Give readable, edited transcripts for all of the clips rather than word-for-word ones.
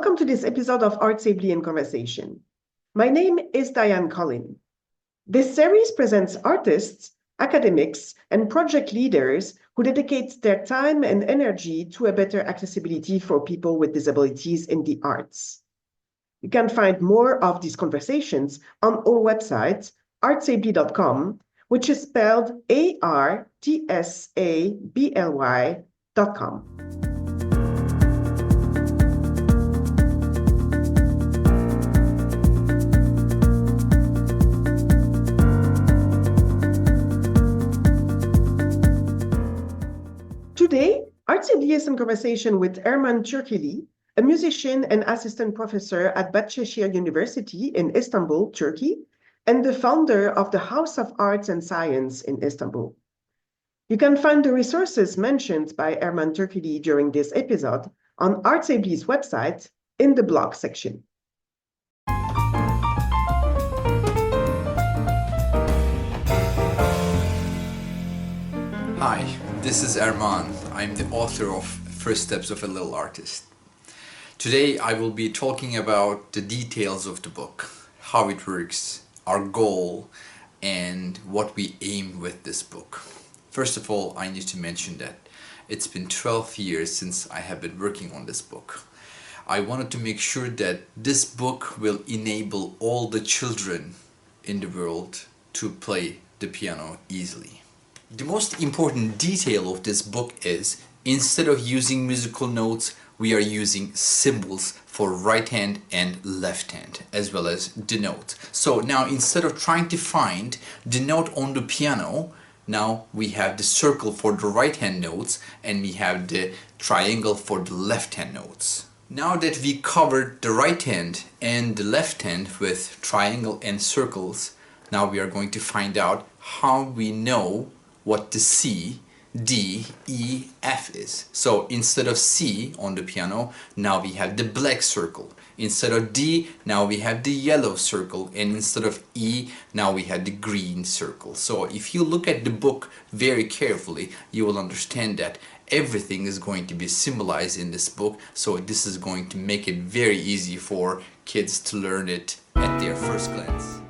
Welcome to this episode of ArtsAbly in Conversation. My name is Diane Collin. This series presents artists, academics, and project leaders who dedicate their time and energy to a better accessibility for people with disabilities in the arts. You can find more of these conversations on our website, artsably.com, which is spelled ArtsAbly.com. Today, ArtsAbly is in conversation with Erman Türkili, a musician and assistant professor at Bahcesehir University in Istanbul, Turkey, and the founder of the House of Arts and Science in Istanbul. You can find the resources mentioned by Erman Türkili during this episode on ArtsAbly's website in the blog section. Hi, this is Erman. I'm the author of First Steps of a Little Artist. Today I will be talking about the details of the book, how it works, our goal, and what we aim with this book. First of all, I need to mention that it's been 12 years since I have been working on this book. I wanted to make sure that this book will enable all the children in the world to play the piano easily. The most important detail of this book is, instead of using musical notes, we are using symbols for right hand and left hand, as well as the note. So now, instead of trying to find the note on the piano, now we have the circle for the right hand notes and we have the triangle for the left hand notes. Now that we covered the right hand and the left hand with triangle and circles, now we are going to find out how we know what the C, D, E, F is. So instead of C on the piano, now we have the black circle. Instead of D, now we have the yellow circle. And instead of E, now we have the green circle. So if you look at the book very carefully, you will understand that everything is going to be symbolized in this book. So this is going to make it very easy for kids to learn it at their first glance.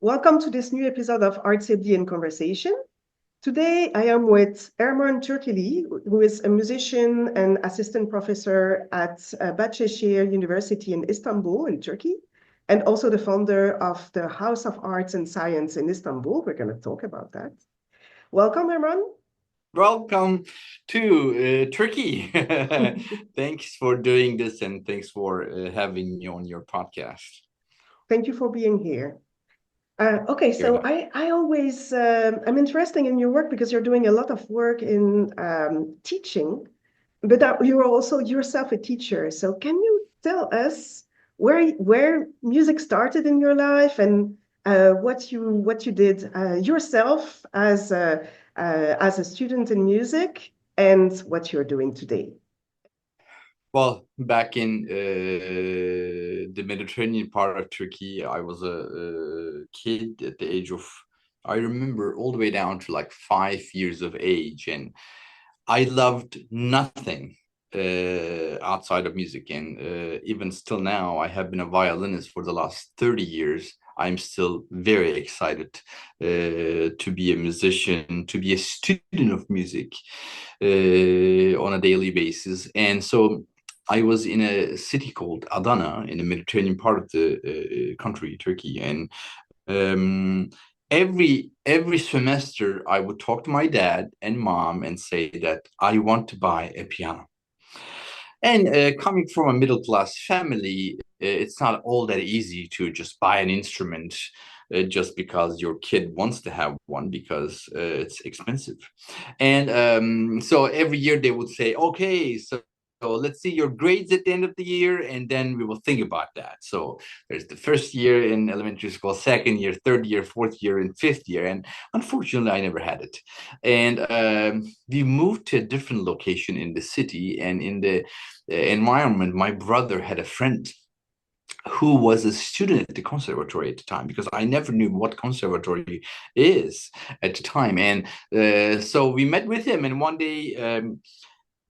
Welcome to this new episode of ArtsAbly in Conversation. Today, I am with Erman Türkili, who is a musician and assistant professor at Bahcesehir University in Istanbul, in Turkey, and also the founder of the House of Arts and Science in Istanbul. We're going to talk about that. Welcome, Erman. Welcome to Turkey. Thanks for doing this, and thanks for having me on your podcast. Thank you for being here. Okay, so I always, I'm interested in your work because you're doing a lot of work in teaching, but you're also yourself a teacher. So can you tell us where music started in your life and what you did yourself as a student in music and what you're doing today? Well, back in the Mediterranean part of Turkey, I was a kid at the age of, I remember all the way down to like 5 years of age. And I loved nothing outside of music. And even still now, I have been a violinist for the last 30 years. I'm still very excited to be a musician, to be a student of music on a daily basis. And so I was in a city called Adana in the Mediterranean part of the country, Turkey, and every semester I would talk to my dad and mom and say that I want to buy a piano. And coming from a middle-class family, it's not all that easy to just buy an instrument just because your kid wants to have one, because it's expensive. And so every year they would say, okay, so let's see your grades at the end of the year, and then we will think about that. So there's the first year in elementary school, second year, third year, fourth year, and fifth year. And unfortunately, I never had it. And we moved to a different location in the city, and in the environment, my brother had a friend who was a student at the conservatory at the time, because I never knew what conservatory is at the time. And so we met with him, and one day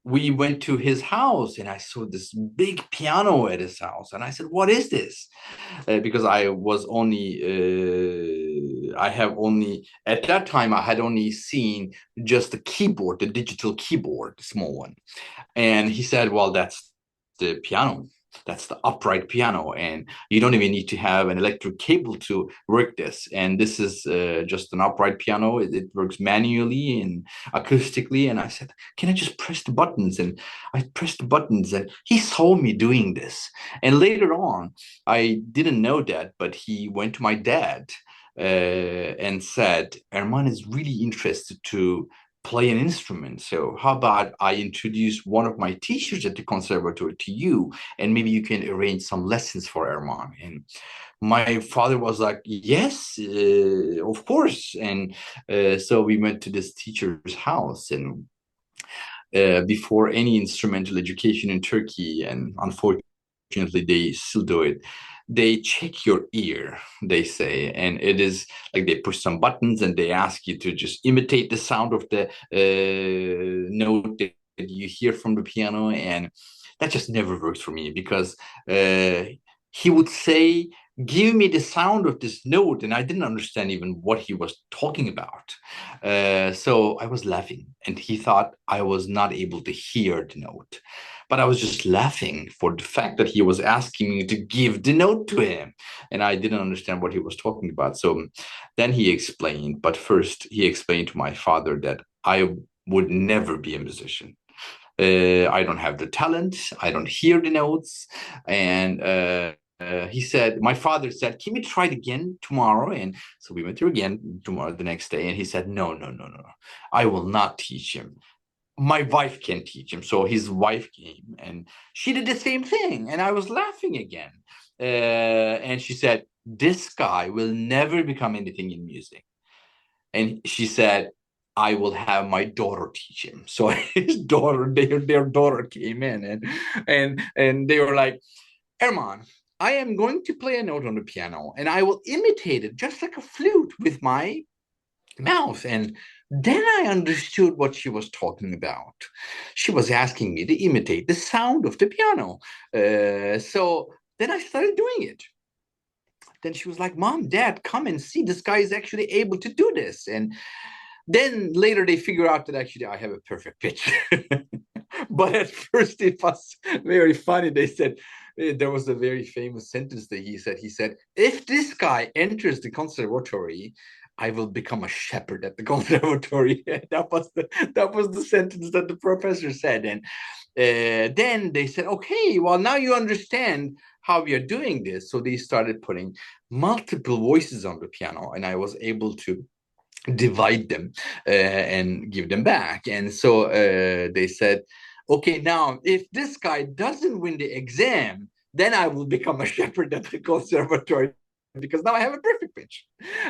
we went to his house and I saw this big piano at his house. And I said, what is this? Because I have only, at that time, I had only seen just the keyboard, the digital keyboard, the small one. And he said, well, that's the piano. That's the upright piano, and you don't even need to have an electric cable to work this. And this is just an upright piano. It works manually and acoustically. And I said, can I just press the buttons? And I pressed the buttons, and he saw me doing this. And later on, I didn't know that, but he went to my dad and said, Erman is really interested to play an instrument. So how about I introduce one of my teachers at the conservatory to you, and maybe you can arrange some lessons for Erman. And my father was like, yes, of course. And so we went to this teacher's house, and before any instrumental education in Turkey, and unfortunately they still do it, they check your ear, they say, and it is like they push some buttons and they ask you to just imitate the sound of the note that you hear from the piano. And that just never works for me, because he would say, give me the sound of this note, and I didn't understand even what he was talking about. So I was laughing, and he thought I was not able to hear the note. But I was just laughing for the fact that he was asking me to give the note to him, and I didn't understand what he was talking about. So then he explained, but first he explained to my father that I would never be a musician. I don't have the talent. I don't hear the notes. And he said, my father said, can we try it again tomorrow? And so we went through again tomorrow, the next day. And he said, no, no, no, no, no. I will not teach him. My wife can teach him. So his wife came and she did the same thing. And I was laughing again. And she said, this guy will never become anything in music. And she said, I will have my daughter teach him. So his daughter, their daughter came in, and they were like, Erman, I am going to play a note on the piano, and I will imitate it just like a flute with my mouth. And then I understood what she was talking about. She was asking me to imitate the sound of the piano. So then I started doing it. Then she was like, Mom, Dad, come and see. This guy is actually able to do this. And then later they figure out that actually I have a perfect pitch. But at first it was very funny. They said, there was a very famous sentence that he said, if this guy enters the conservatory, I will become a shepherd at the conservatory. that was the sentence that the professor said. And then they said, okay, well, now you understand how we are doing this. So they started putting multiple voices on the piano, and I was able to divide them and give them back. And so they said, okay, now if this guy doesn't win the exam, then I will become a shepherd at the conservatory, because now I have a perfect pitch.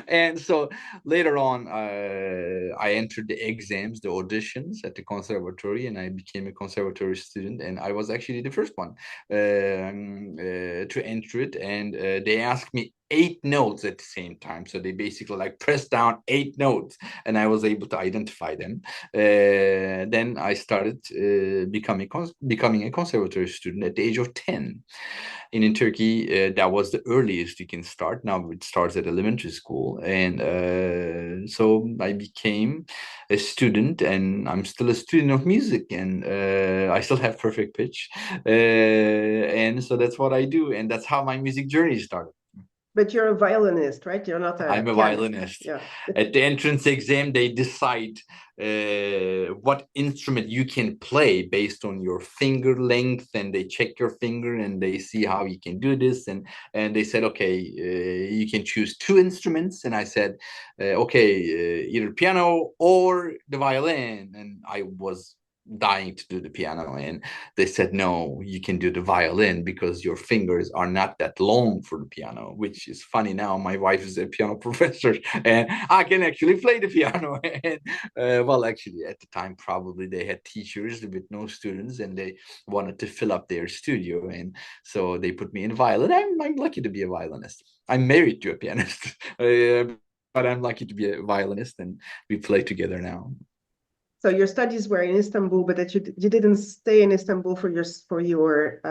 And so later on, I entered the exams, the auditions at the conservatory, and I became a conservatory student. And I was actually the first one to enter it. And they asked me 8 notes at the same time. So they basically like pressed down 8 notes, and I was able to identify them. Then I started becoming a conservatory student at the age of 10. And in Turkey, that was the earliest you can start. Now it starts at elementary school. And so I became a student, and I'm still a student of music, and I still have perfect pitch. And so that's what I do. And that's how my music journey started. But you're a violinist, right? You're not a I'm a pianist. violinist. Yeah. At the entrance exam, they decide what instrument you can play based on your finger length, and they check your finger and they see how you can do this. And they said, okay, you can choose 2 instruments. And I said, okay, either piano or the violin. And I was dying to do the piano, and they said, no, you can do the violin because your fingers are not that long for the piano, which is funny. Now my wife is a piano professor and I can actually play the piano. And well, actually at the time probably they had teachers with no students, and they wanted to fill up their studio, and so they put me in violin. I'm lucky to be a violinist. I'm married to a pianist, but I'm lucky to be a violinist, and we play together now. So your studies were in Istanbul, but that you didn't stay in Istanbul for your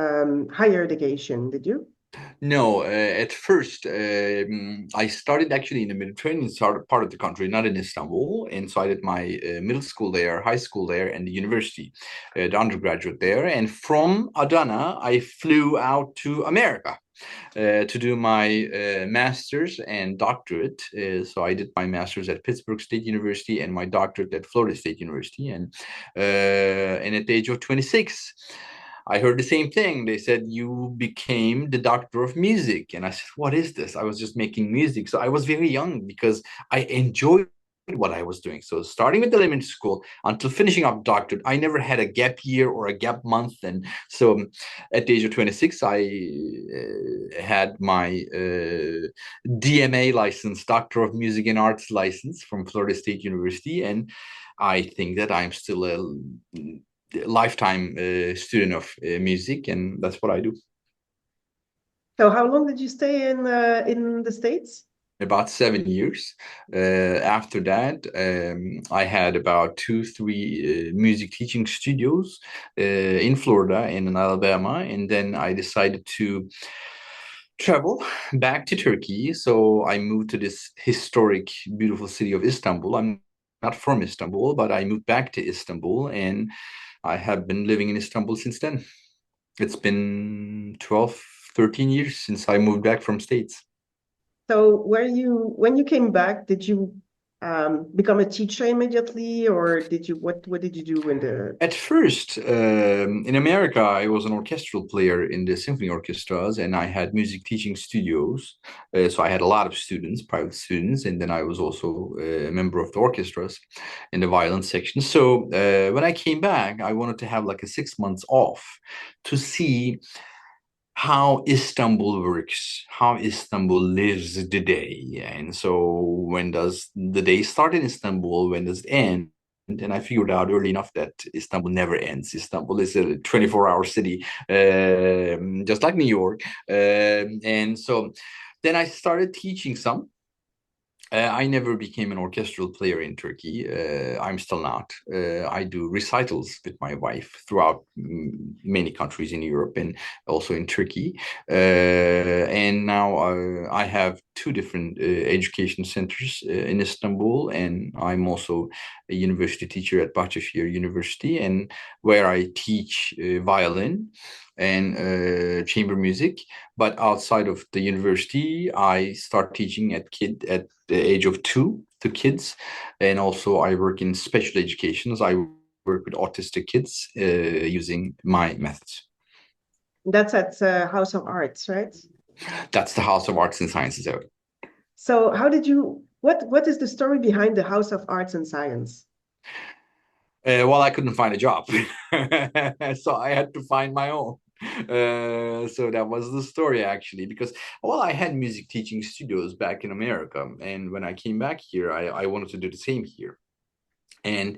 higher education, did you? No, at first, I started actually in the Mediterranean part of the country, not in Istanbul. And so I did my middle school there, high school there, and the university, the undergraduate there. And from Adana, I flew out to America to do my master's and doctorate. So I did my master's at Pittsburgh State University and my doctorate at Florida State University. And at the age of 26, I heard the same thing. They said, you became the doctor of music. And I said, what is this? I was just making music. So I was very young because I enjoyed what I was doing. So starting with elementary school until finishing up doctorate, I never had a gap year or a gap month. And so at the age of 26, I had my DMA license, Doctor of Music and Arts license from Florida State University. And I think that I'm still a lifetime student of music, and that's what I do. So how long did you stay in the States? About 7 years. After that, I had about 2, 3 music teaching studios in Florida and in Alabama, and then I decided to travel back to Turkey. So I moved to this historic, beautiful city of Istanbul. I'm not from Istanbul, but I moved back to Istanbul, and I have been living in Istanbul since then. It's been 12, 13 years since I moved back from States. So when you came back, did you become a teacher immediately, or what did you do in the? At first, in America, I was an orchestral player in the symphony orchestras, and I had music teaching studios. So I had a lot of students, private students, and then I was also a member of the orchestras in the violin section. So when I came back, I wanted to have like a 6 months off to see how Istanbul works, how Istanbul lives the day. And so when does the day start in Istanbul? When does it end? And I figured out early enough that Istanbul never ends. Istanbul is a 24-hour city, just like New York. And so then I started teaching some. I never became an orchestral player in Turkey. I'm still not. I do recitals with my wife throughout many countries in Europe and also in Turkey. And now I have 2 different education centers in Istanbul, and I'm also a university teacher at Bahcesehir University, and where I teach violin and chamber music. But outside of the university, I start teaching at the age of 2 to kids, and also I work in special educations. I work with autistic kids using my methods. That's at House of Arts, right? That's the House of Arts and Sciences. So how did you? What is the story behind the House of Arts and Science? Well, I couldn't find a job, so I had to find my own. So that was the story actually, because well, I had music teaching studios back in America, and when I came back here, I wanted to do the same here. And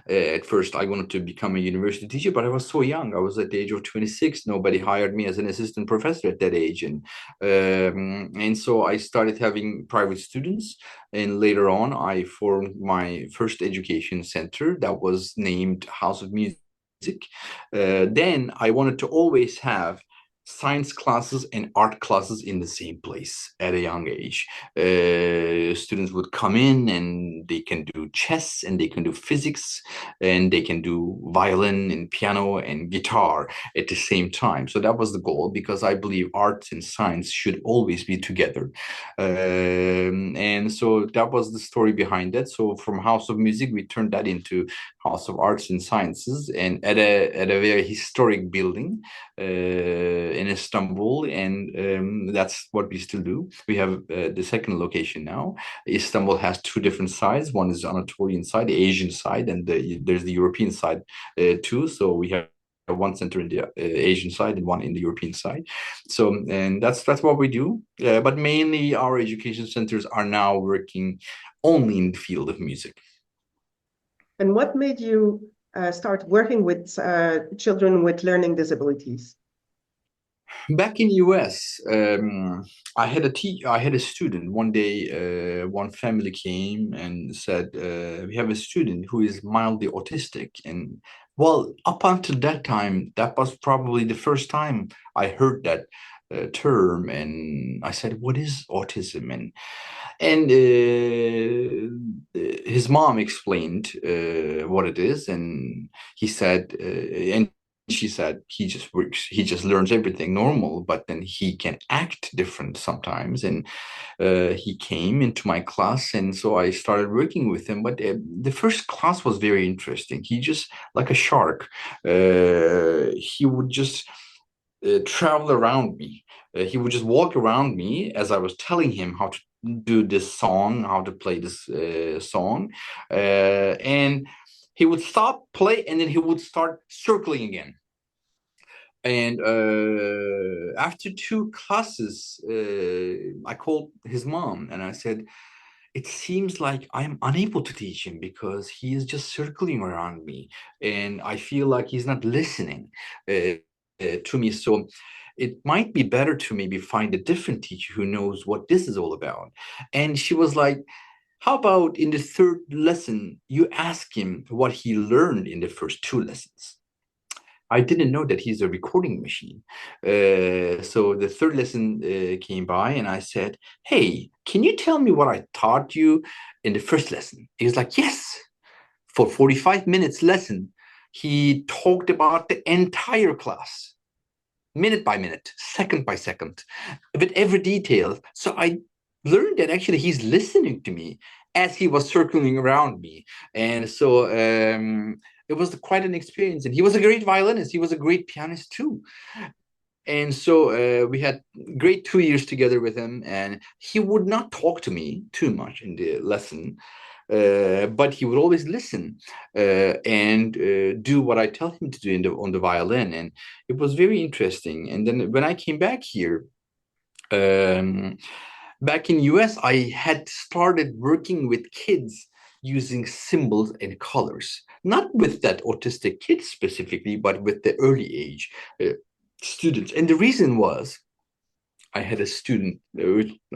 at first, I wanted to become a university teacher, but I was so young. I was at the age of 26. Nobody hired me as an assistant professor at that age, and so I started having private students. And later on, I formed my first education center that was named House of Music. Then I wanted to always have science classes and art classes in the same place at a young age. Students would come in and they can do chess and they can do physics and they can do violin and piano and guitar at the same time. So that was the goal, because I believe art and science should always be together. And so that was the story behind that. So from House of Music, we turned that into House of Arts and Sciences, and at a very historic building in Istanbul, and that's what we still do. We have the second location now. Istanbul has 2 different sides. One is Anatolian side, the Asian side, and there's the European side too. So we have one center in the Asian side and one in the European side. So, and that's what we do. But mainly our education centers are now working only in the field of music. And what made you start working with children with learning disabilities? Back in US, I had a student one day. One family came and said, "We have a student who is mildly autistic." And well, up until that time, that was probably the first time I heard that term. And I said, "What is autism?" And his mom explained what it is, and he said, and she said he just works, he just learns everything normal, but then he can act different sometimes. And he came into my class, and so I started working with him. But the first class was very interesting. He just, like a shark, he would just travel around me. He would just walk around me as I was telling him how to do this song, how to play this song. And he would stop, play, and then he would start circling again. And after two classes, I called his mom and I said, it seems like I'm unable to teach him because he is just circling around me, and I feel like he's not listening to me. So it might be better to maybe find a different teacher who knows what this is all about. And she was like, how about in the third lesson, you ask him what he learned in the first two lessons? I didn't know that he's a recording machine. So the third lesson came by, and I said, "Hey, can you tell me what I taught you in the first lesson?" He was like, "Yes." For 45 minutes lesson, he talked about the entire class, minute by minute, second by second, with every detail. So I learned that actually he's listening to me as he was circling around me. And so it was quite an experience. And he was a great violinist. He was a great pianist too. And so we had great 2 years together with him, and he would not talk to me too much in the lesson, but he would always listen and do what I tell him to do on the violin, and it was very interesting. And then when I came back here, um, back in US, I had started working with kids using symbols and colors, not with that autistic kids specifically, but with the early age students. And the reason was I had a student,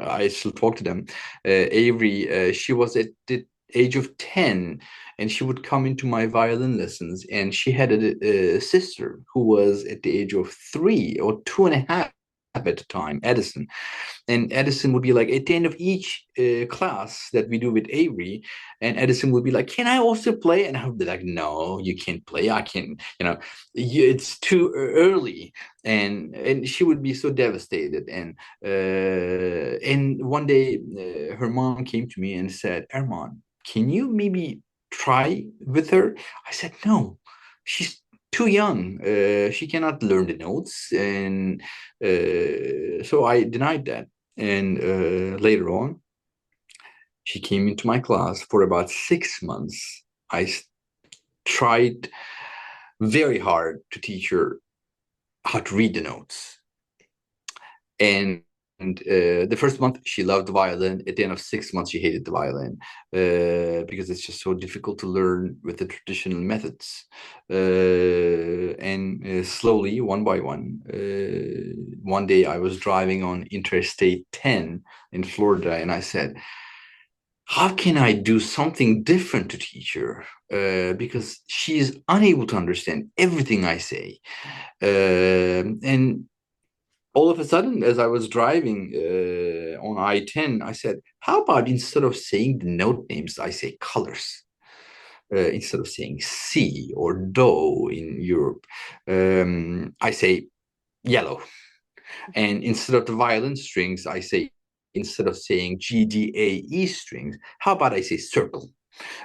I still talk to them, Avery. She was at the age of 10, and she would come into my violin lessons. And she had a sister who was at the age of 3 or 2.5 at the time, Edison. And Edison would be like, at the end of each class that we do with Avery, and Edison would be like, "Can I also play?" And I would be like, "No, you can't play. I can, it's too early." And she would be so devastated. And one day, her mom came to me and said, "Erman, can you maybe try with her?" I said, "No, she's too young. She cannot learn the notes." And so I denied that. And later on, she came into my class for about 6 months. I tried very hard to teach her how to read the notes. And the first month, she loved the violin. At the end of 6 months, she hated the violin because it's just so difficult to learn with the traditional methods. And slowly, one by one day I was driving on Interstate 10 in Florida, and I said, how can I do something different to teach her? Because she is unable to understand everything I say. And all of a sudden, as I was driving on I-10, I said, how about instead of saying the note names, I say colors? Instead of saying C or do in Europe, I say yellow. And instead of the violin strings, I say, instead of saying G, D, A, E strings, how about I say circle?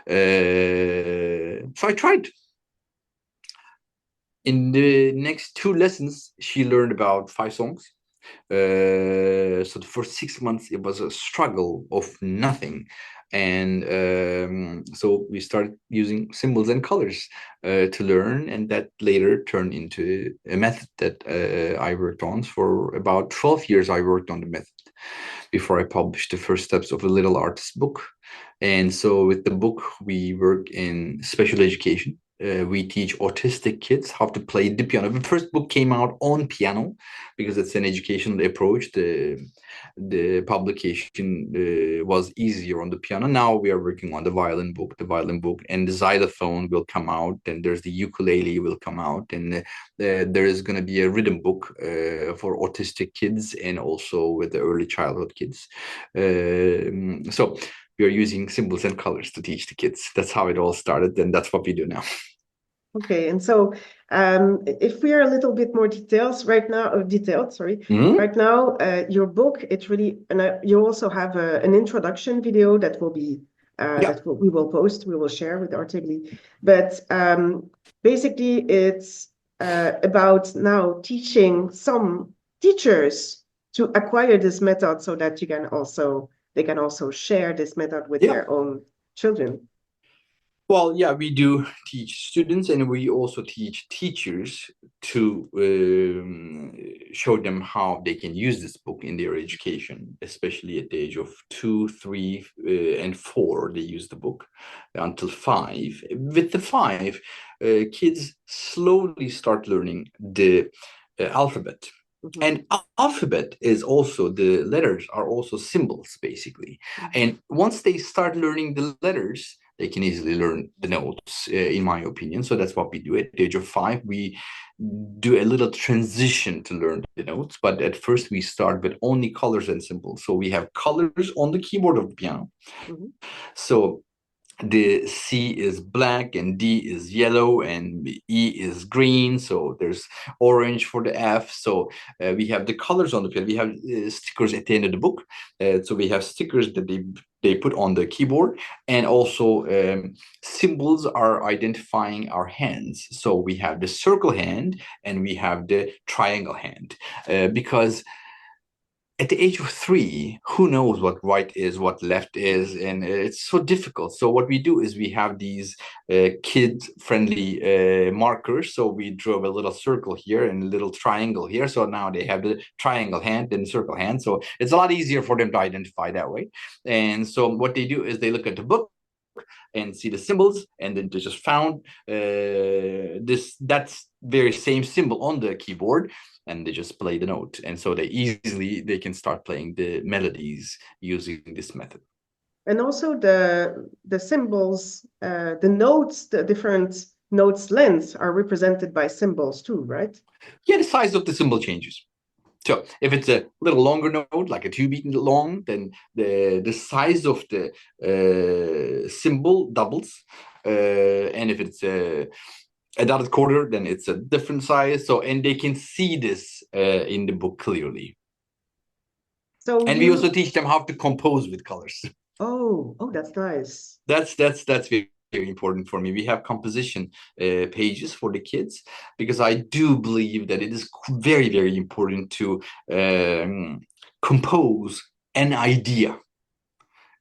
So I tried. In the next two lessons, she learned about 5 songs. So the first 6 months, it was a struggle of nothing. And so we started using symbols and colors to learn, and that later turned into a method that I worked on for about 12 years. I worked on the method before I published the first steps of a little artist book. And so with the book, we work in special education. We teach autistic kids how to play the piano. The first book came out on piano because it's an educational approach. The publication was easier on the piano. Now we are working on the violin book, and the xylophone will come out, and there's the ukulele will come out, and there is going to be a rhythm book for autistic kids and also with the early childhood kids. So we are using symbols and colors to teach the kids. That's how it all started, and that's what we do now. Okay, and so if we are a little bit more detailed right now, right now, your book, it's really, and you also have an introduction video that will be, we will post, we will share with ArtsAbly. But basically, it's about now teaching some teachers to acquire this method so that they can also share this method with their own children. Well, yeah, we do teach students, and we also teach teachers to show them how they can use this book in their education, especially at the age of 2, 3, and 4. They use the book until 5. With the 5, kids slowly start learning the alphabet. And alphabet is also, the letters are also symbols, basically. And once they start learning the letters, they can easily learn the notes, in my opinion. So that's what we do. At the age of 5, we do a little transition to learn the notes. But at first, we start with only colors and symbols. So we have colors on the keyboard of the piano. So the C is black and D is yellow and E is green. So there's orange for the F. So we have the colors on the piano. We have stickers at the end of the book. So we have stickers that they put on the keyboard, and also symbols are identifying our hands. So we have the circle hand and we have the triangle hand, because at the age of 3, who knows what right is, what left is, and it's so difficult. So what we do is we have these kid-friendly markers. So we draw a little circle here and a little triangle here. So now they have the triangle hand and circle hand. So it's a lot easier for them to identify that way. And so what they do is they look at the book and see the symbols, and then they just found that's very same symbol on the keyboard, and they just play the note. And so they can start playing the melodies using this method. And also the symbols, the notes, the different notes lengths are represented by symbols too, right? Yeah, the size of the symbol changes. So if it's a little longer note, like a 2-beat long, then the size of the symbol doubles. And if it's a dotted quarter, then it's a different size. So, and they can see this in the book clearly. So we also teach them how to compose with colors. Oh, that's nice. That's very important for me. We have composition pages for the kids, because I do believe that it is very, very important to compose an idea.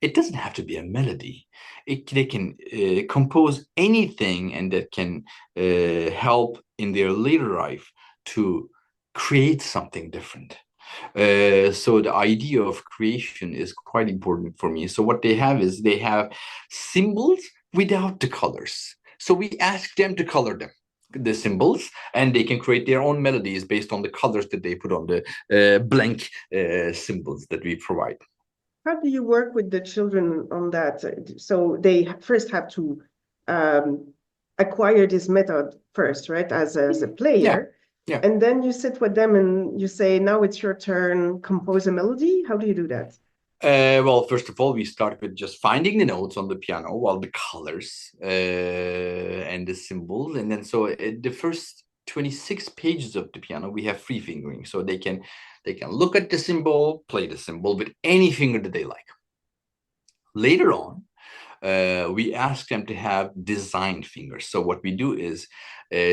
It doesn't have to be a melody. They can compose anything, and that can help in their later life to create something different. So the idea of creation is quite important for me. So what they have is they have symbols without the colors. So we ask them to color them, the symbols, and they can create their own melodies based on the colors that they put on the blank symbols that we provide. How do you work with the children on that? So they first have to acquire this method first, right? As a player. Yeah. And then you sit with them and you say, now it's your turn, compose a melody. How do you do that? Well, first of all, we start with just finding the notes on the piano, while the colors and the symbols. And then so the first 26 pages of the piano, we have free fingering. So they can look at the symbol, play the symbol with any finger that they like. Later on, we ask them to have designed fingers. So what we do is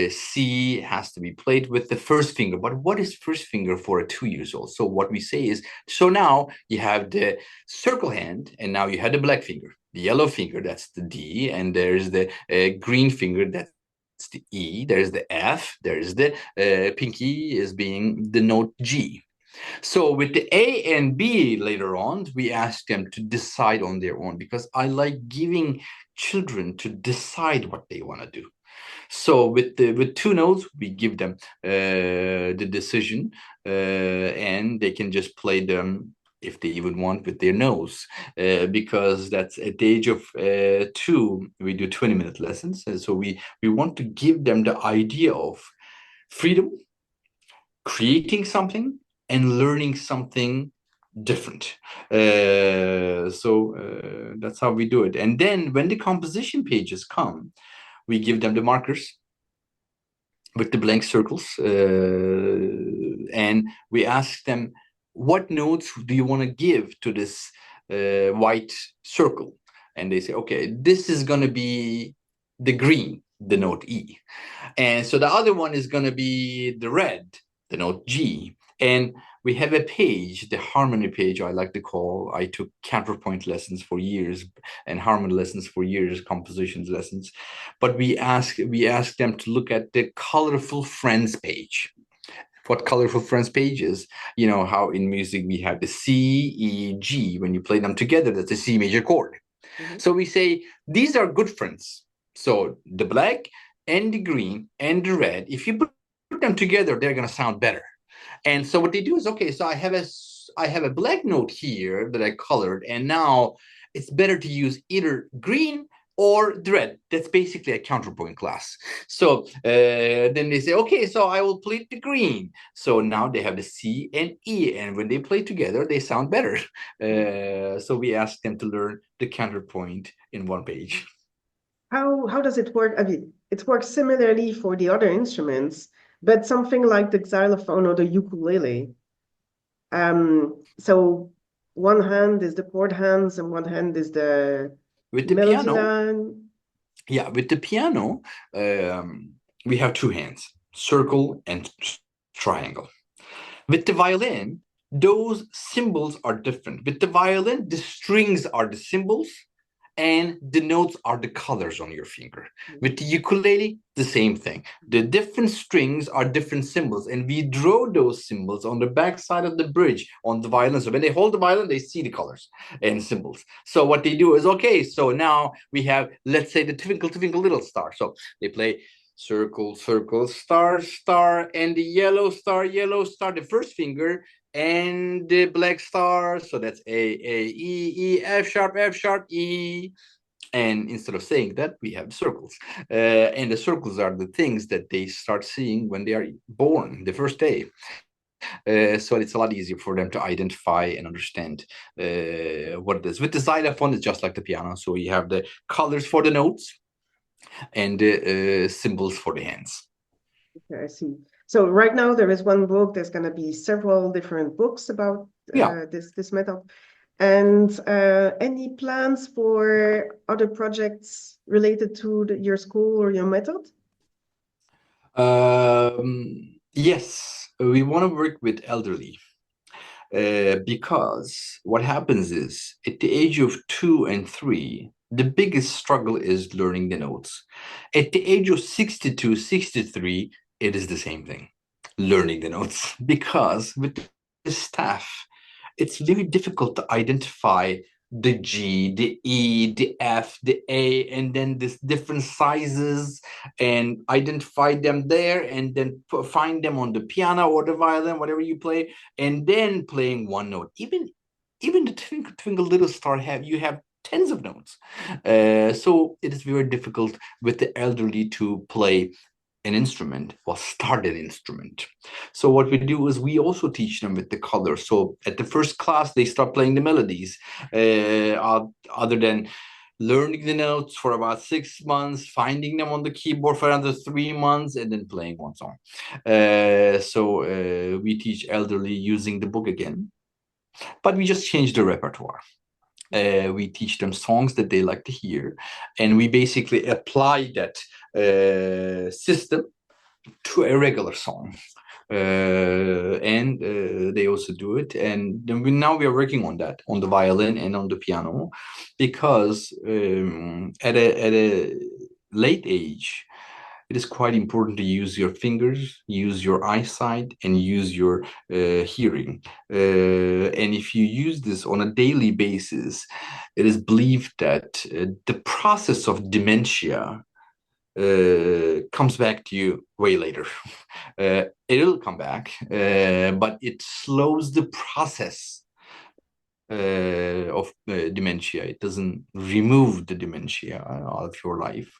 C has to be played with the first finger. But what is first finger for a 2-year-old? So what we say is, so now you have the circle hand, and now you have the black finger. The yellow finger, that's the D, and there's the green finger, that's the E. There's the F. There's the pinky is being the note G. So with the A and B later on, we ask them to decide on their own, because I like giving children to decide what they want to do. So with two notes, we give them the decision, and they can just play them if they even want with their nose, because that's at the age of 2, we do 20-minute lessons. And so we want to give them the idea of freedom, creating something, and learning something different. That's how we do it. And then when the composition pages come, we give them the markers with the blank circles, and we ask them, what notes do you want to give to this white circle? And they say, okay, this is going to be the green, the note E. And so the other one is going to be the red, the note G. And we have a page, the harmony page, I like to call. I took counterpoint lessons for years and harmony lessons for years, compositions lessons. But we ask them to look at the colorful friends page. What colorful friends page is? You know how in music we have the C, E, G. When you play them together, that's a C major chord. Mm-hmm. So we say these are good friends. So the black and the green and the red, if you put them together, they're going to sound better. And so what they do is, okay, so I have a black note here that I colored, and now it's better to use either green or the red. That's basically a counterpoint class. So then they say, okay, so I will play the green. So now they have the C and E, and when they play together, they sound better. So we ask them to learn the counterpoint in one page. How does it work? I mean, it works similarly for the other instruments, but something like the xylophone or the ukulele. So one hand is the chord hands and one hand is the melody line. Yeah, with the piano, we have two hands, circle and triangle. With the violin, those symbols are different. With the violin, the strings are the symbols, and the notes are the colors on your finger. With the ukulele, the same thing. The different strings are different symbols, and we draw those symbols on the back side of the bridge on the violin. So when they hold the violin, they see the colors and symbols. So what they do is, okay, so now we have, let's say, the twinkle, twinkle, little star. So they play circle, circle, star, star, and the yellow star, the first finger, and the black star. So that's A, E, F sharp, E. And instead of saying that, we have circles. And the circles are the things that they start seeing when they are born, the first day. So it's a lot easier for them to identify and understand what it is. With the xylophone, it's just like the piano. So you have the colors for the notes and the symbols for the hands. Okay, I see. So right now there is one book. There's going to be several different books about this method. And any plans for other projects related to your school or your method? Yes, we want to work with elderly. Because what happens is at the age of 2 and 3, the biggest struggle is learning the notes. At the age of 62, 63, it is the same thing, learning the notes. Because with the staff, it's very difficult to identify the G, the E, the F, the A, and then these different sizes, and identify them there, and then find them on the piano or the violin, whatever you play, and then playing one note. Even the Twinkle Twinkle Little Star you have tens of notes. So it is very difficult with the elderly to play an instrument or start an instrument. So what we do is we also teach them with the colors. So at the first class, they start playing the melodies, other than learning the notes for about 6 months, finding them on the keyboard for another 3 months, and then playing one song. So we teach elderly using the book again, but we just change the repertoire. We teach them songs that they like to hear, and we basically apply that system to a regular song. And they also do it, and now we are working on that on the violin and on the piano, because at a late age, it is quite important to use your fingers, use your eyesight, and use your hearing. And if you use this on a daily basis, it is believed that the process of dementia comes back to you way later. It'll come back, but it slows the process of dementia. It doesn't remove the dementia out of your life.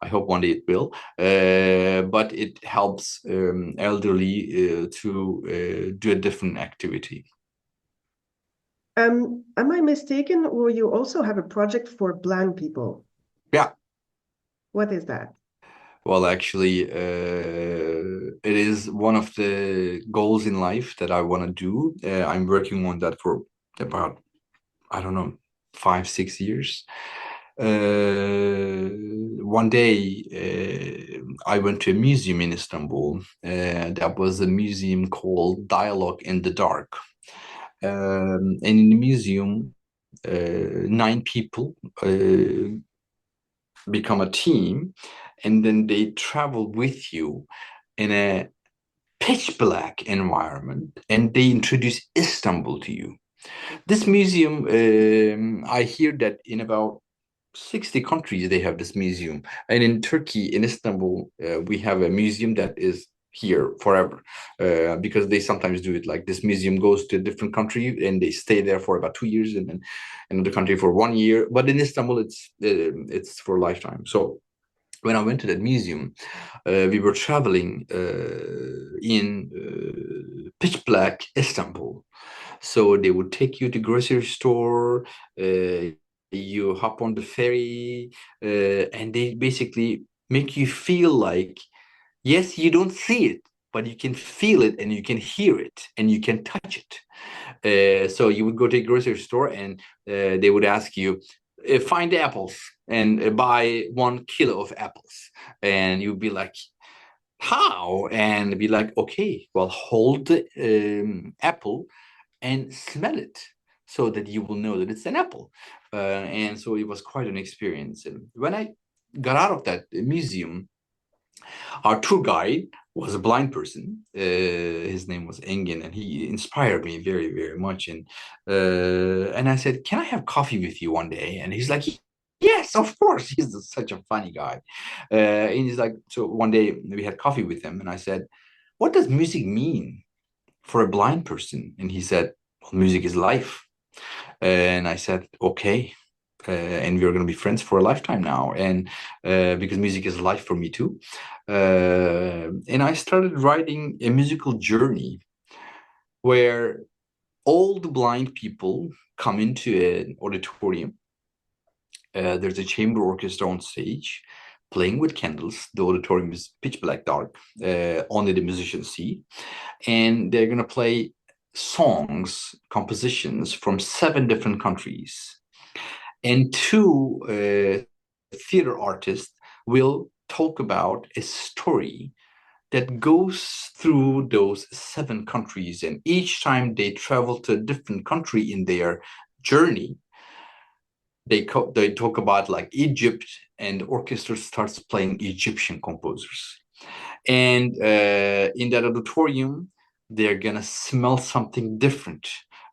I hope one day it will, but it helps elderly to do a different activity. Am I mistaken, or you also have a project for blind people? Yeah. What is that? Well, actually, it is one of the goals in life that I want to do. I'm working on that for about, I don't know, 5-6 years. One day, I went to a museum in Istanbul. That was a museum called Dialogue in the Dark. And in the museum, 9 people become a team, and then they travel with you in a pitch black environment, and they introduce Istanbul to you. This museum, I hear that in about 60 countries they have this museum, and in Turkey, in Istanbul, we have a museum that is here forever, because they sometimes do it like this museum goes to a different country and they stay there for about 2 years, and then another country for 1 year. But in Istanbul, it's for a lifetime. So when I went to that museum, we were traveling in pitch black Istanbul. So they would take you to grocery store, you hop on the ferry, and they basically make you feel like, yes, you don't see it, but you can feel it and you can hear it and you can touch it. So you would go to a grocery store and they would ask you, find apples and buy 1 kilo of apples. And you'd be like, how? And be like, okay, well, hold the apple and smell it so that you will know that it's an apple. And so it was quite an experience. And when I got out of that museum, our tour guide was a blind person. His name was Engin, and he inspired me very, very much. And I said, "Can I have coffee with you one day?" And he's like, "Yes, of course." He's such a funny guy. And he's like, so one day we had coffee with him, and I said, "What does music mean for a blind person?" And he said, "Well, music is life." And I said, "Okay." And we're going to be friends for a lifetime now, and because music is life for me too. And I started writing a musical journey where all the blind people come into an auditorium. There's a chamber orchestra on stage playing with candles. The auditorium is pitch black dark, only the musicians see, and they're going to play songs, compositions from 7 different countries. And 2 theater artists will talk about a story that goes through those 7 countries. And each time they travel to a different country in their journey, they talk about like Egypt, and the orchestra starts playing Egyptian composers. And in that auditorium, they're gonna smell something different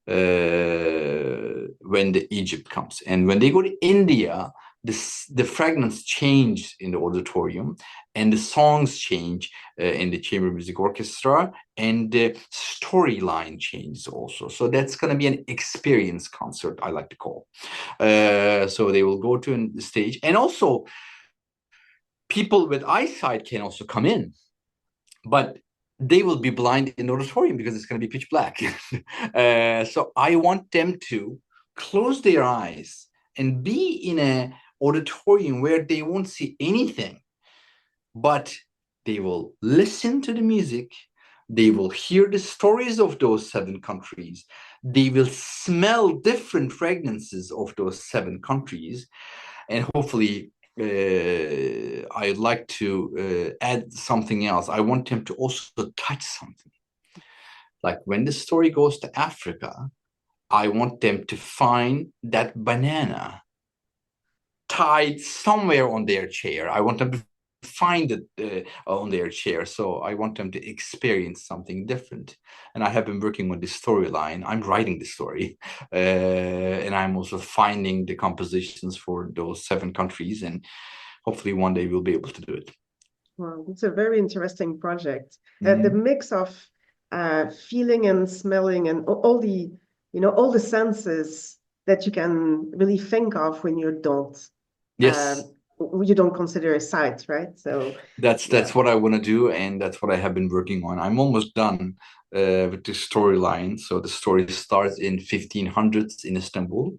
when the Egypt comes. And when they go to India, the fragrance change in the auditorium, and the songs change in the chamber music orchestra, and the storyline changes also. So that's going to be an experience concert, I like to call. So they will go to the stage, and also people with eyesight can also come in, but they will be blind in the auditorium because it's going to be pitch black. So I want them to close their eyes and be in an auditorium where they won't see anything, but they will listen to the music. They will hear the stories of those 7 countries. They will smell different fragrances of those 7 countries. And hopefully, I'd like to add something else. I want them to also touch something. Like when the story goes to Africa, I want them to find that banana tied somewhere on their chair. I want them to find it on their chair. So I want them to experience something different. And I have been working on this storyline. I'm writing the story, and I'm also finding the compositions for those 7 countries. And hopefully one day we'll be able to do it. Well, it's a very interesting project. The mix of feeling and smelling and all the, all the senses that you can really think of when you don't, Yes. you don't consider a sight, right? So That's what I want to do, and that's what I have been working on. I'm almost done with the storyline. So the story starts in 1500s in Istanbul,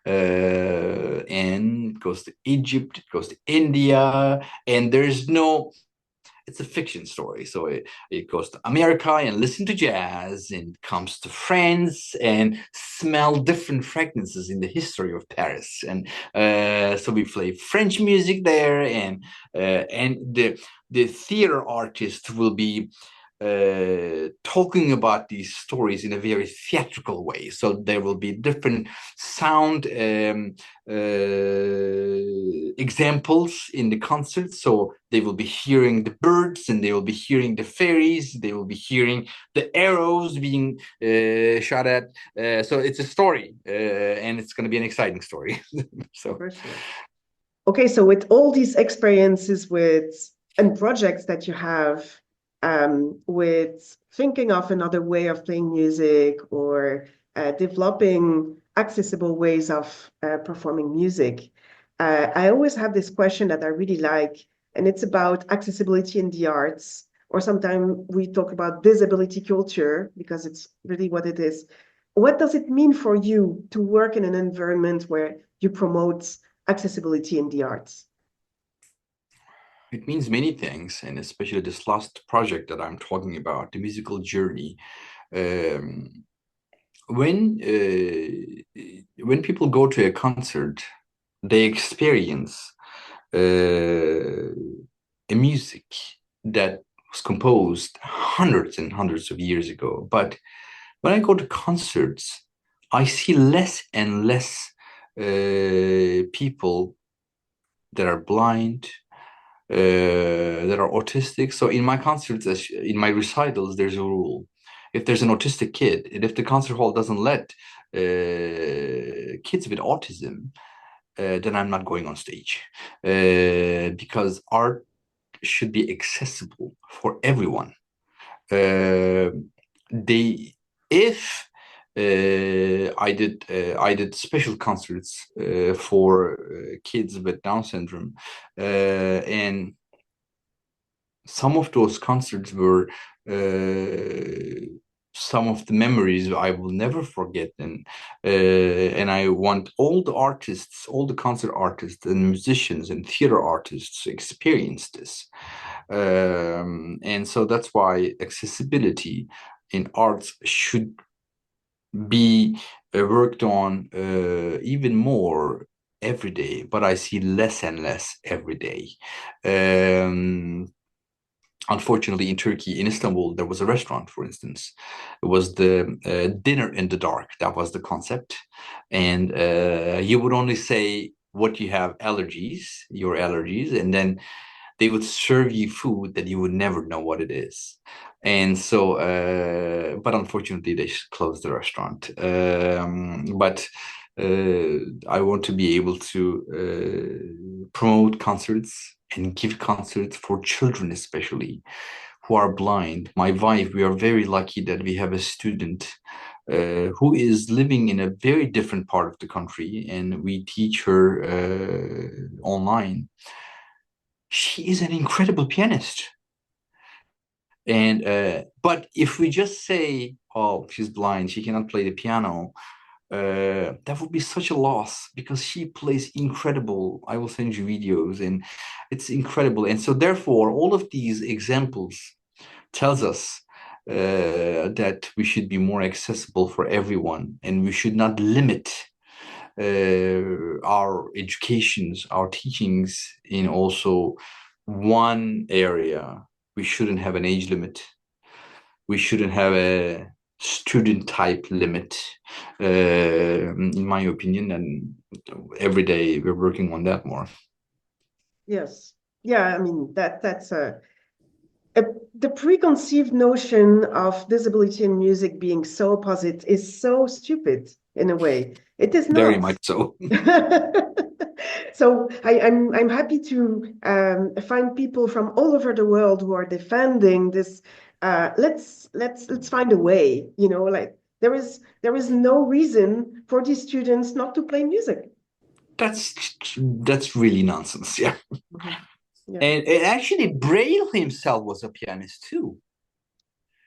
and it goes to Egypt, it goes to India, and there's no, it's a fiction story. So it goes to America and listen to jazz, and comes to France and smell different fragrances in the history of Paris. And so we play French music there, and the theater artist will be talking about these stories in a very theatrical way. So there will be different sound examples in the concert. So they will be hearing the birds, and they will be hearing the fairies, they will be hearing the arrows being shot at. So it's a story, and it's going to be an exciting story. So for sure. Okay, so with all these experiences and projects that you have, with thinking of another way of playing music or developing accessible ways of performing music, I always have this question that I really like, and it's about accessibility in the arts, or sometimes we talk about disability culture because it's really what it is. What does it mean for you to work in an environment where you promote accessibility in the arts? it means many things, and especially this last project that I'm talking about, the musical journey. When people go to a concert, they experience a music that was composed hundreds and hundreds of years ago. But when I go to concerts, I see less and less people that are blind, that are autistic. So in my concerts, in my recitals, there's a rule. If there's an autistic kid, and if the concert hall doesn't let kids with autism, then I'm not going on stage, because art should be accessible for everyone. They, if I did special concerts for kids with Down syndrome, and some of those concerts were some of the memories I will never forget. And I want all the artists, all the concert artists and musicians and theater artists to experience this. And so that's why accessibility in arts should be worked on even more every day, but I see less and less every day. Unfortunately, in Turkey, in Istanbul, there was a restaurant, for instance. It was the dinner in the dark. That was the concept. And you would only say what you have allergies, your allergies, and then they would serve you food that you would never know what it is. And so, but unfortunately, they closed the restaurant. But I want to be able to promote concerts and give concerts for children, especially who are blind. My wife, we are very lucky that we have a student who is living in a very different part of the country, and we teach her online. She is an incredible pianist. And but if we just say, oh, she's blind, she cannot play the piano, that would be such a loss, because she plays incredible. I will send you videos, and it's incredible. And so therefore, all of these examples tells us that we should be more accessible for everyone, and we should not limit our educations, our teachings in also one area. We shouldn't have an age limit. We shouldn't have a student type limit, in my opinion. And every day we're working on that more. Yes. Yeah, I mean that's the preconceived notion of disability in music being so opposite is so stupid in a way. It is not. Very much so. So I'm happy to find people from all over the world who are defending this. Let's find a way. You know, like there is no reason for these students not to play music. That's really nonsense. Yeah. Mhm. Yeah. And actually, Braille himself was a pianist too.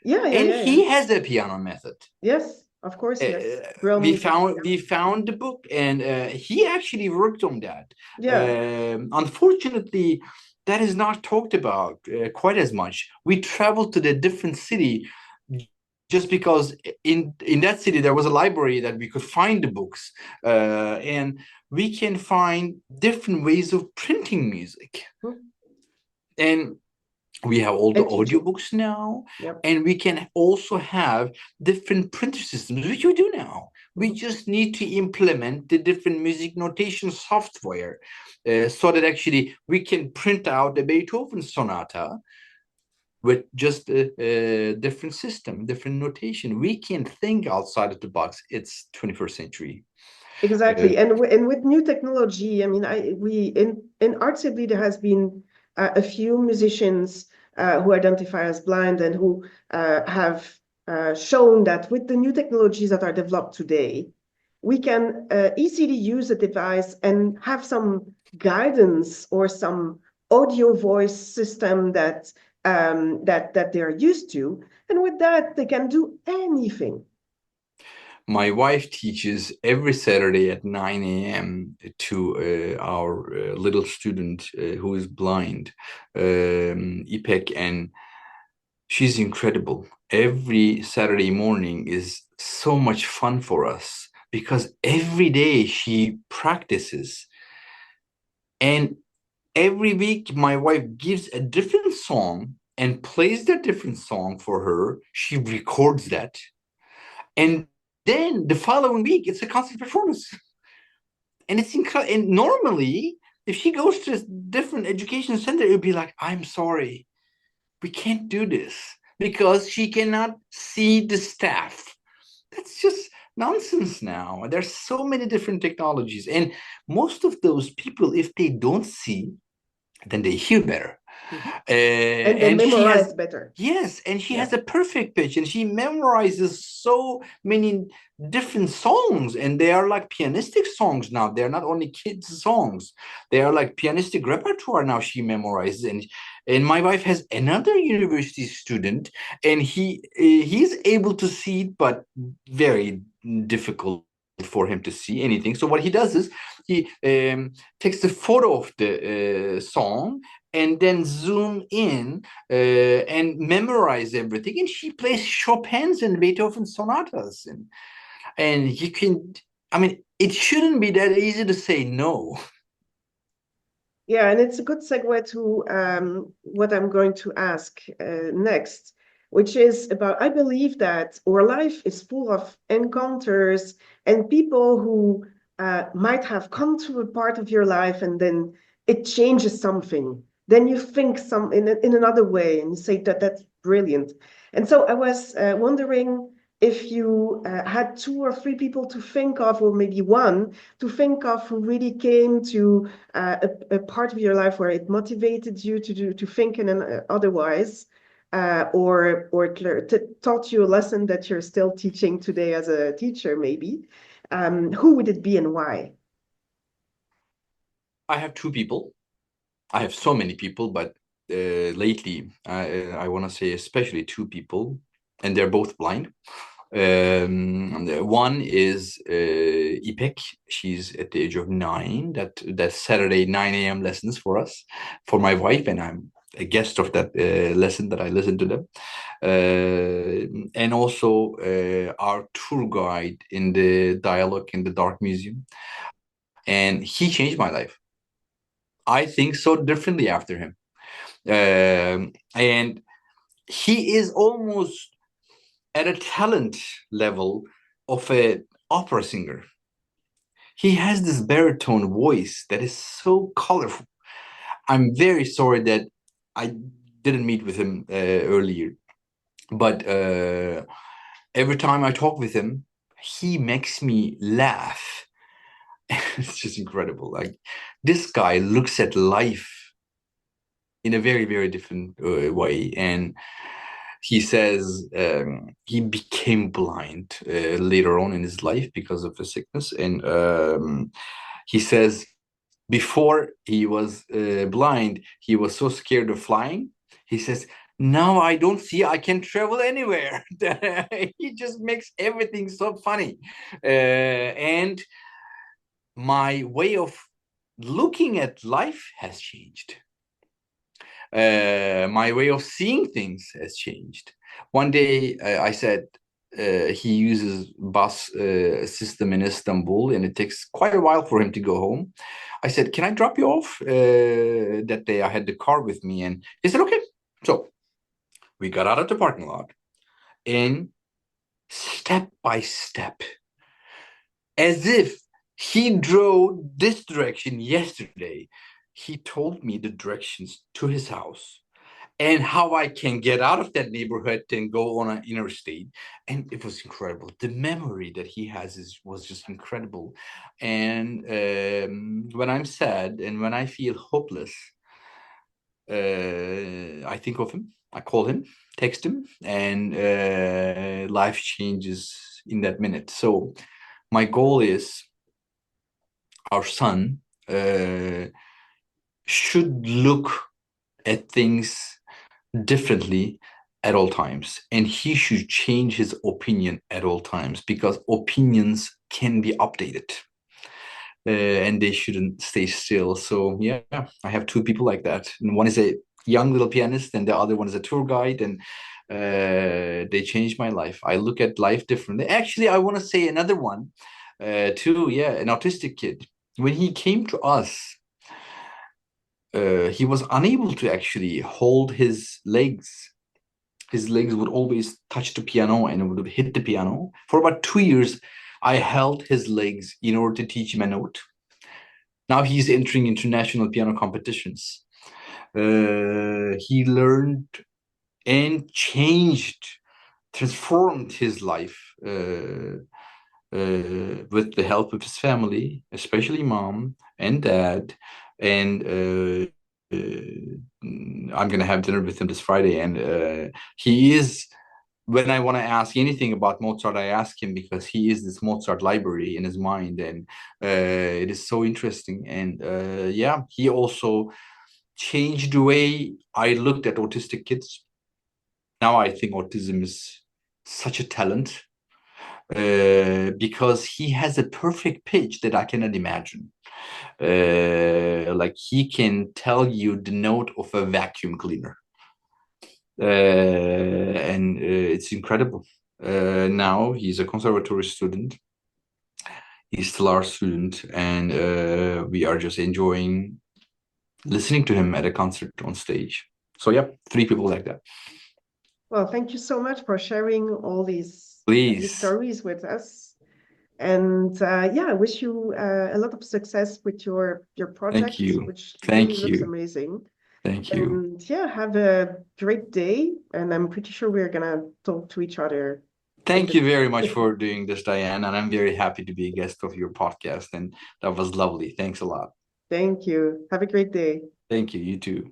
Yeah, yeah, And yeah, yeah. he has a piano method. Yes, of course, yes. Braille We music. found Yeah. we found the book, and he actually worked on that. Yeah, Unfortunately, that is not talked about quite as much. We traveled to the different city just because in that city there was a library that we could find the books, and we can find different ways of printing music. Mhm. And we have all the And teaching. audiobooks now, Yep. and we can also have different printer systems, which we do now. We Mhm. just need to implement the different music notation software, so that actually we can print out a Beethoven sonata with just a different system, different notation. We can think outside of the box. It's 21st century. Exactly. And with new technology, I mean, we in ArtsAbly there has been a few musicians who identify as blind and who have shown that with the new technologies that are developed today, we can easily use a device and have some guidance or some audio voice system that they're used to, and with that they can do anything. My wife teaches every Saturday at 9 a.m. to our little student who is blind, Ipek, and she's incredible. Every Saturday morning is so much fun for us because every day she practices. And every week, my wife gives a different song and plays that different song for her. She records that. And then the following week, it's a concert performance. And it's incredible. And normally, if she goes to a different education center, it would be like, I'm sorry, we can't do this because she cannot see the staff. That's just nonsense now. There's so many different technologies. And most of those people, if they don't see, then they hear better. Mhm. And they And she has, memorize better. yes, and she Yeah. has a perfect pitch, and she memorizes so many different songs, and they are like pianistic songs now. They're not only kids' songs, they are like pianistic repertoire now. She memorizes, and my wife has another university student, and he's able to see it, but very difficult for him to see anything. So what he does is he takes a photo of the song and then zoom in and memorize everything. And she plays Chopin's and Beethoven sonatas, and you can. I mean, it shouldn't be that easy to say no. Yeah, and it's a good segue to what I'm going to ask next, which is about I believe that our life is full of encounters and people who might have come to a part of your life and then it changes something. Then you think in another way and you say that that's brilliant. And so I was wondering if you had two or three people to think of, or maybe one to think of, who really came to a part of your life where it motivated you to think in an otherwise, or taught you a lesson that you're still teaching today as a teacher, maybe. Who would it be and why? I have two people. I have so many people, but lately I want to say especially two people, and they're both blind. One is Ipek. She's at the age of 9. That's Saturday 9 a.m. lessons for us, for my wife, and I'm a guest of that lesson that I listen to them. And also our tour guide in the Dialogue in the Dark Museum, and he changed my life. I think so differently after him, and he is almost at a talent level of an opera singer. He has this baritone voice that is so colorful. I'm very sorry that I didn't meet with him earlier, but every time I talk with him, he makes me laugh. It's just incredible. Like, this guy looks at life in a very, very different way. And he says he became blind later on in his life because of the sickness. And he says before he was blind, he was so scared of flying. He says, now I don't see I can travel anywhere. He just makes everything so funny. And my way of looking at life has changed. My way of seeing things has changed. One day I said, he uses bus system in Istanbul, and it takes quite a while for him to go home. I said, can I drop you off? That day I had the car with me, and he said, okay. So we got out of the parking lot, and step by step, as if he drove this direction yesterday, he told me the directions to his house and how I can get out of that neighborhood and go on an interstate. And it was incredible. The memory that he has was just incredible. And when I'm sad and when I feel hopeless, I think of him. I call him, text him, and life changes in that minute. So my goal is our son should look at things differently at all times, and he should change his opinion at all times, because opinions can be updated, and they shouldn't stay still. So yeah, I have two people like that, and one is a young little pianist and the other one is a tour guide, and they changed my life. I look at life differently. Actually, I want to say another one too. Yeah, an autistic kid. When he came to us, he was unable to actually hold his legs. His legs would always touch the piano and would hit the piano. For about 2 years, I held his legs in order to teach him a note. Now he's entering international piano competitions. He learned and changed, transformed his life with the help of his family, especially mom and dad. And I'm going to have dinner with him this Friday. And he is, when I want to ask anything about Mozart, I ask him, because he is this Mozart library in his mind. And it is so interesting. And yeah, he also changed the way I looked at autistic kids. Now I think autism is such a talent, because he has a perfect pitch that I cannot imagine. Like, he can tell you the note of a vacuum cleaner. And it's incredible. Now he's a conservatory student. He's still our student, and we are just enjoying listening to him at a concert on stage. So yeah, three people like that. Well, thank you so much for sharing all these Please. stories with us. And yeah, I wish you a lot of success with your project, Thank you. which Thank really looks you. amazing. Thank you. And yeah, have a great day. And I'm pretty sure we're gonna talk to each other. Thank you very much for doing this, Diane. And I'm very happy to be a guest of your podcast. And that was lovely. Thanks a lot. Thank you. Have a great day. Thank you. You too.